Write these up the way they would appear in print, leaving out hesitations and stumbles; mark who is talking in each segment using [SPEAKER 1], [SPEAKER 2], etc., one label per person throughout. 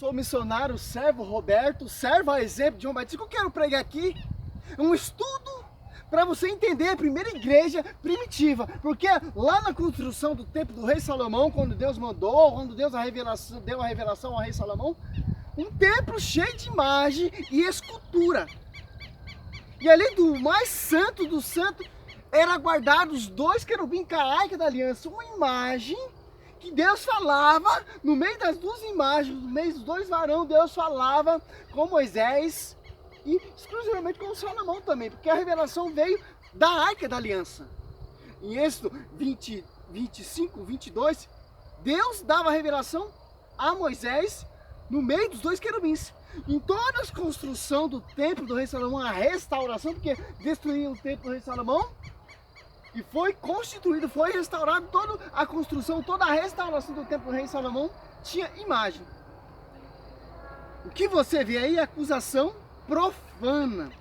[SPEAKER 1] Sou missionário, servo Roberto, servo a exemplo de João Batista. O que eu quero pregar aqui é um estudo para você entender a primeira igreja primitiva. Porque lá na construção do templo do rei Salomão, quando Deus mandou, quando Deus deu a revelação ao rei Salomão, um templo cheio de imagem e escultura. E ali do mais santo do santo, era guardado os dois querubins com a arca da aliança, uma imagem que Deus falava, no meio das duas imagens, no meio dos dois varões, Deus falava com Moisés e exclusivamente com Salomão também, porque a revelação veio da arca da aliança. Em Êxodo 20, 25, 22, Deus dava a revelação a Moisés no meio dos dois querubins. Em toda a construção do templo do rei Salomão, a restauração, porque destruíram o templo do rei Salomão, e foi constituído, foi restaurado toda a construção, toda a restauração do templo do rei Salomão tinha imagem. O que você vê aí é acusação profana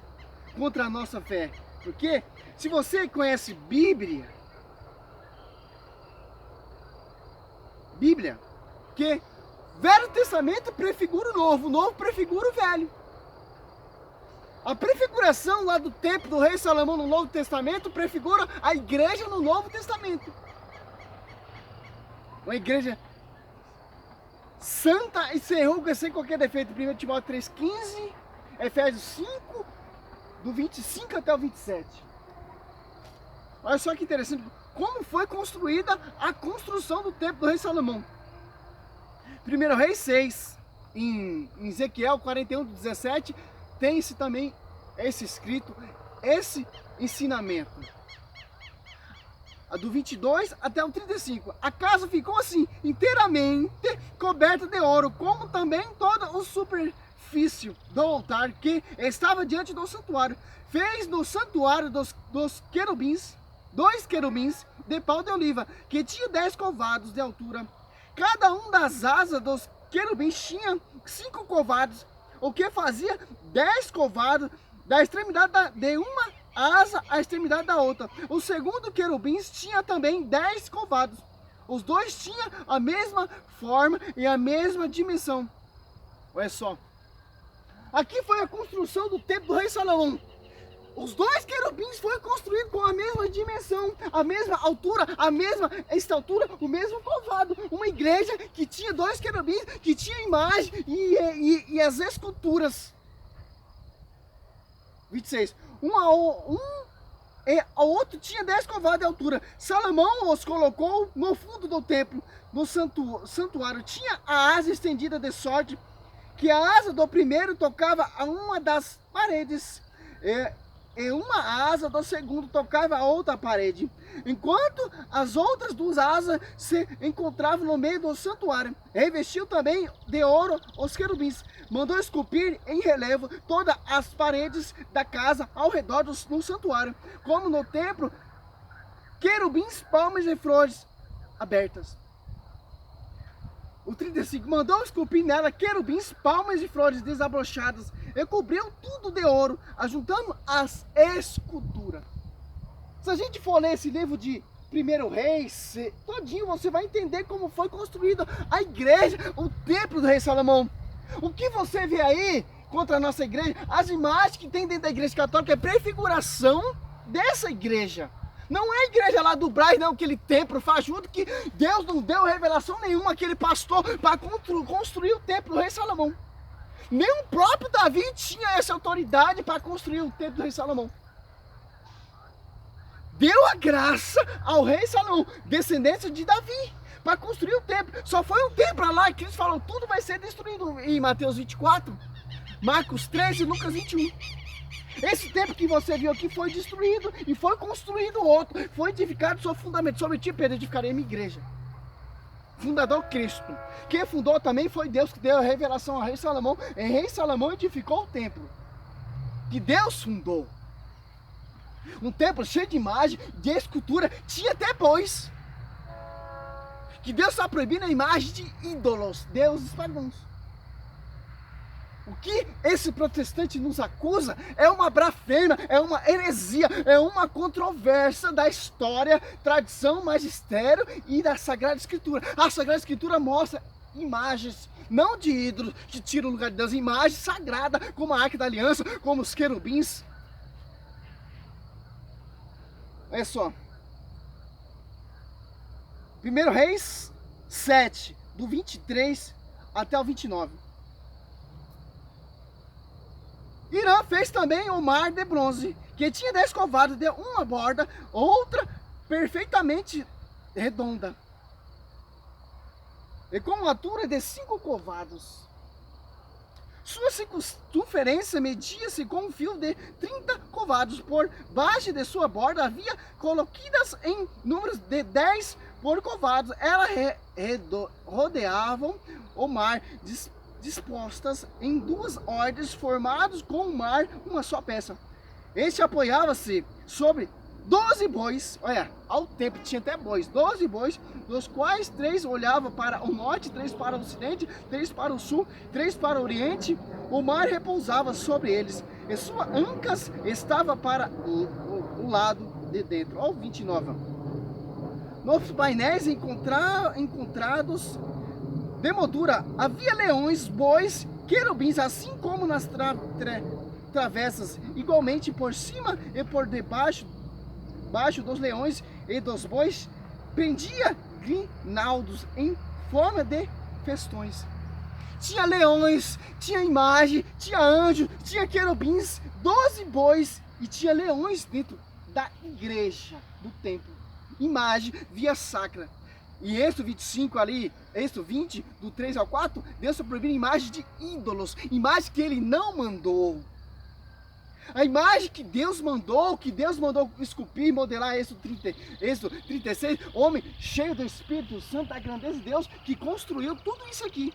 [SPEAKER 1] contra a nossa fé. Porque se você conhece Bíblia, que Velho Testamento prefigura o Novo prefigura o Velho. A prefiguração lá do templo do rei Salomão no Novo Testamento prefigura a igreja no Novo Testamento. Uma igreja santa e sem ruga, sem qualquer defeito. 1 Timóteo 3,15, Efésios 5, do 25 até o 27. Olha só que interessante, como foi construída a construção do templo do rei Salomão. 1 Reis 6, em Ezequiel 41, 17, tem-se também esse escrito, esse ensinamento. A do 22 até o 35. A casa ficou assim, inteiramente coberta de ouro, como também toda a superfície do altar que estava diante do santuário. Fez no santuário dos querubins, 2 querubins de pau de oliva, que tinha 10 covados de altura. Cada um das asas dos querubins tinha 5 covados, o que fazia 10 covados da extremidade de uma asa à extremidade da outra. O segundo querubins tinha também 10 covados. Os dois tinham a mesma forma e a mesma dimensão. Olha só. Aqui foi a construção do templo do rei Salomão. Os 2 querubins foram construídos com a mesma dimensão, a mesma altura, a mesma estatura, o mesmo covado. Uma igreja que tinha 2 querubins, que tinha imagem e as esculturas. 26. O outro tinha 10 covados de altura. Salomão os colocou no fundo do templo, no santuário. Tinha a asa estendida de sorte que a asa do primeiro tocava a uma das paredes. E uma asa do segundo tocava a outra parede, enquanto as outras 2 asas se encontravam no meio do santuário. Revestiu também de ouro os querubins. Mandou esculpir em relevo todas as paredes da casa ao redor do santuário, como no templo, querubins, palmas e flores abertas. O 35, mandou esculpir nela querubins, palmas e flores desabrochadas, e cobriu tudo de ouro, ajuntando as esculturas. Se a gente for ler esse livro de 1 Reis, todinho você vai entender como foi construída a igreja, o templo do rei Salomão. O que você vê aí contra a nossa igreja, as imagens que tem dentro da igreja católica é prefiguração dessa igreja. Não é a igreja lá do Braz, não, aquele templo fajuto que Deus não deu revelação nenhuma àquele pastor para construir o templo do rei Salomão. Nem o próprio Davi tinha essa autoridade para construir o templo do rei Salomão. Deu a graça ao rei Salomão, descendência de Davi, para construir o templo. Só foi um templo lá que Cristo falou, tudo vai ser destruído em Mateus 24, Marcos 13 e Lucas 21. Esse templo que você viu aqui foi destruído e foi construído outro, foi edificado sobre fundamento. Sobre ti, Pedro, edificarei minha igreja. Fundador Cristo. Quem fundou também foi Deus, que deu a revelação ao rei Salomão. E rei Salomão edificou o templo que Deus fundou. Um templo cheio de imagem, de escultura, tinha até bois. Que Deus está proibindo a imagem de ídolos, deuses pagãos. O que esse protestante nos acusa é uma blasfêmia, é uma heresia, é uma controvérsia da história, tradição, magistério e da Sagrada Escritura. A Sagrada Escritura mostra imagens, não de ídolos que tiram o lugar de Deus, imagens sagradas, como a Arca da Aliança, como os querubins. Olha só. 1 Reis 7, do 23 até o 29. Irã fez também o mar de bronze, que tinha 10 covados de uma borda, outra perfeitamente redonda, e com uma altura de 5 covados. Sua circunferência media-se com um fio de 30 covados. Por baixo de sua borda havia coloquidas em números de 10 por covados. Elas rodeavam o mar, dispostas em 2 ordens, formados com o mar uma só peça. Este apoiava-se sobre 12 bois, olha, ao tempo tinha até bois, 12 bois, dos quais 3 olhavam para o norte, 3 para o ocidente, 3 para o sul, 3 para o oriente. O mar repousava sobre eles, e suas ancas estavam para o lado de dentro. Olha o 29. Nos painéis encontrados de moldura havia leões, bois, querubins, assim como nas travessas, igualmente por cima e por debaixo dos leões e dos bois, pendia grinaldos em forma de festões. Tinha leões, tinha imagem, tinha anjo, tinha querubins, 12 bois, e tinha leões dentro da igreja, do templo. Imagem, via sacra. E Êxodo 25 ali, Êxodo 20, do 3 ao 4, Deus está proibindo imagens de ídolos, imagem que ele não mandou. A imagem que Deus mandou esculpir, modelar, Êxodo 36, homem cheio do Espírito Santo, da grandeza de Deus, que construiu tudo isso aqui.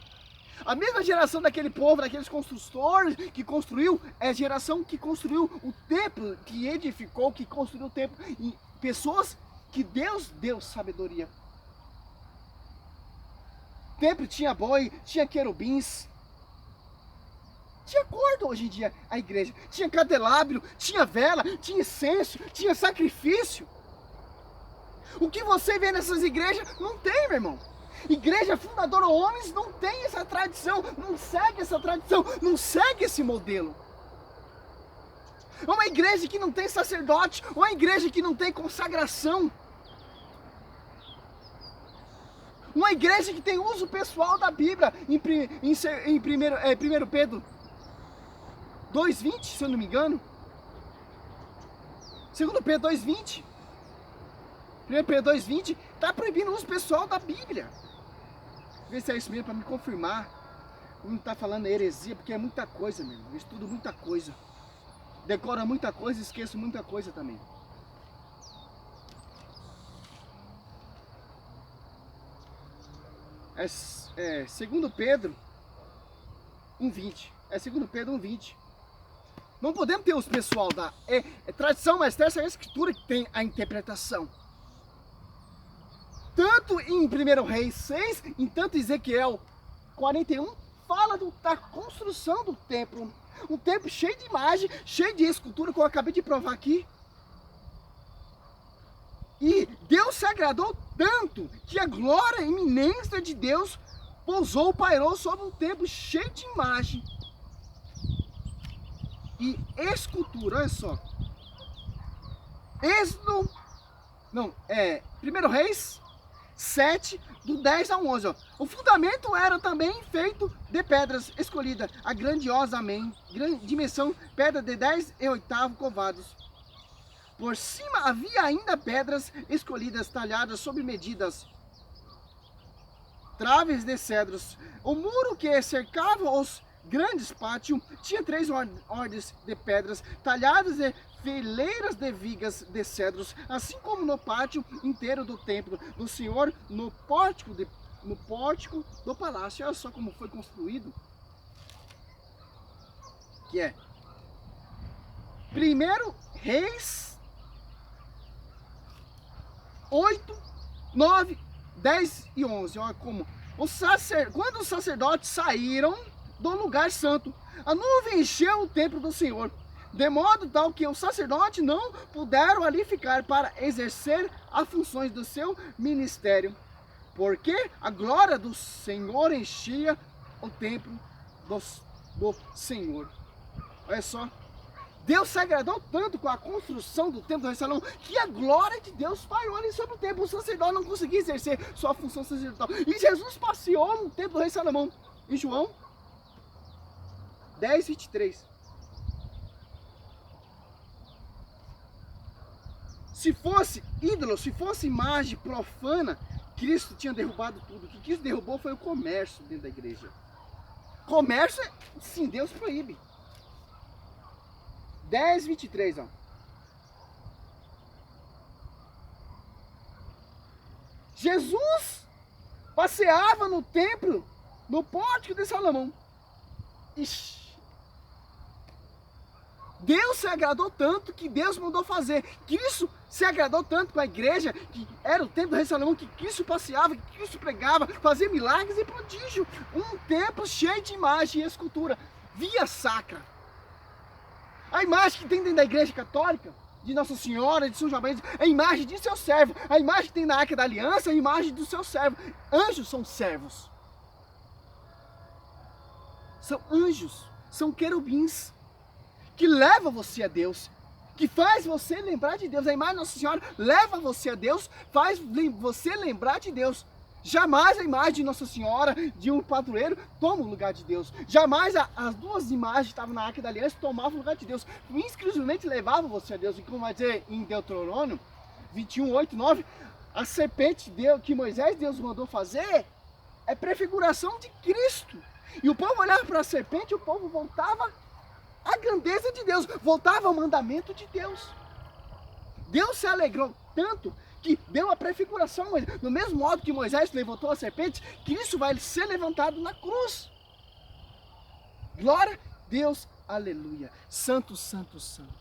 [SPEAKER 1] A mesma geração daquele povo, daqueles construtores que construiu, é a geração que construiu o templo, que edificou, que construiu o templo. E pessoas que Deus deu sabedoria. O templo tinha boi, tinha querubins. Tinha corda hoje em dia, a igreja. Tinha candelabro, tinha vela, tinha incenso, tinha sacrifício. O que você vê nessas igrejas, não tem, meu irmão. Igreja fundadora, homens não tem essa tradição, não segue essa tradição, não segue esse modelo. Uma igreja que não tem sacerdote, uma igreja que não tem consagração. Uma igreja que tem uso pessoal da Bíblia, em 1 Pedro 2,20, se eu não me engano. 2 Pedro 2,20. 1 Pedro 2,20 está proibindo o uso pessoal da Bíblia. Vê se é isso mesmo, para me confirmar. Não está falando heresia, porque é muita coisa mesmo. Eu estudo muita coisa. Decoro muita coisa e esqueço muita coisa também. É 2 Pedro 1,20. É 2 Pedro 1,20. Não podemos ter os pessoal da tradição, mas essa é a escritura que tem a interpretação. Tanto em 1 Reis 6, em tanto Ezequiel 41, fala da construção do templo. Um templo cheio de imagem, cheio de escultura, como eu acabei de provar aqui. E Deus se agradou tanto que a glória iminente de Deus pairou sobre um templo cheio de imagem e escultura. Olha só. 1 Reis 7, do 10 ao 11. Ó. O fundamento era também feito de pedras escolhidas, a grandiosamente, dimensão, pedra de 10 e 8 covados. Por cima havia ainda pedras escolhidas, talhadas sob medidas, traves de cedros. O muro que cercava os grandes pátios tinha 3 ordens de pedras talhadas e fileiras de vigas de cedros, assim como no pátio inteiro do templo do Senhor, no pórtico do palácio. Olha só como foi construído. Que é 1 Reis 8, 9, 10 e 11. Olha como quando os sacerdotes saíram do lugar santo, a nuvem encheu o templo do Senhor, de modo tal que os sacerdotes não puderam ali ficar para exercer as funções do seu ministério. porque a glória do Senhor enchia o templo do Senhor. Olha só, Deus se agradou tanto com a construção do templo do rei Salomão, que a glória de Deus pairou ali sobre o templo. O sacerdote não conseguia exercer sua função sacerdotal. E Jesus passeou no templo do rei Salomão, em João 10, 23. Se fosse ídolo, se fosse imagem profana, Cristo tinha derrubado tudo. O que Cristo derrubou foi o comércio dentro da igreja. Comércio, sim, Deus proíbe. 10, 23, ó. Jesus passeava no templo, no pórtico de Salomão. Ixi. Deus se agradou tanto que Deus mandou fazer. Cristo se agradou tanto com a igreja, que era o templo do rei Salomão, que Cristo passeava, que Cristo pregava, fazia milagres e prodígio. Um templo cheio de imagem e escultura. Via sacra. A imagem que tem dentro da igreja católica, de Nossa Senhora, de São João, é a imagem de seu servo. A imagem que tem na Arca da Aliança é a imagem do seu servo. Anjos são servos. São anjos, são querubins, que leva você a Deus, que faz você lembrar de Deus. A imagem de Nossa Senhora leva você a Deus, faz você lembrar de Deus. Jamais a imagem de Nossa Senhora, de um padroeiro, toma o lugar de Deus. Jamais as duas imagens que estavam na Arca da Aliança tomavam o lugar de Deus. Exclusivamente levavam você a Deus. E como vai dizer em Deuteronômio 21, 8, 9, a serpente que Deus mandou fazer é prefiguração de Cristo. E o povo olhava para a serpente e o povo voltava à grandeza de Deus, voltava ao mandamento de Deus. Deus se alegrou tanto que deu a prefiguração, mas do mesmo modo que Moisés levantou a serpente, Cristo vai ser levantado na cruz. Glória a Deus, aleluia. Santo, santo, santo.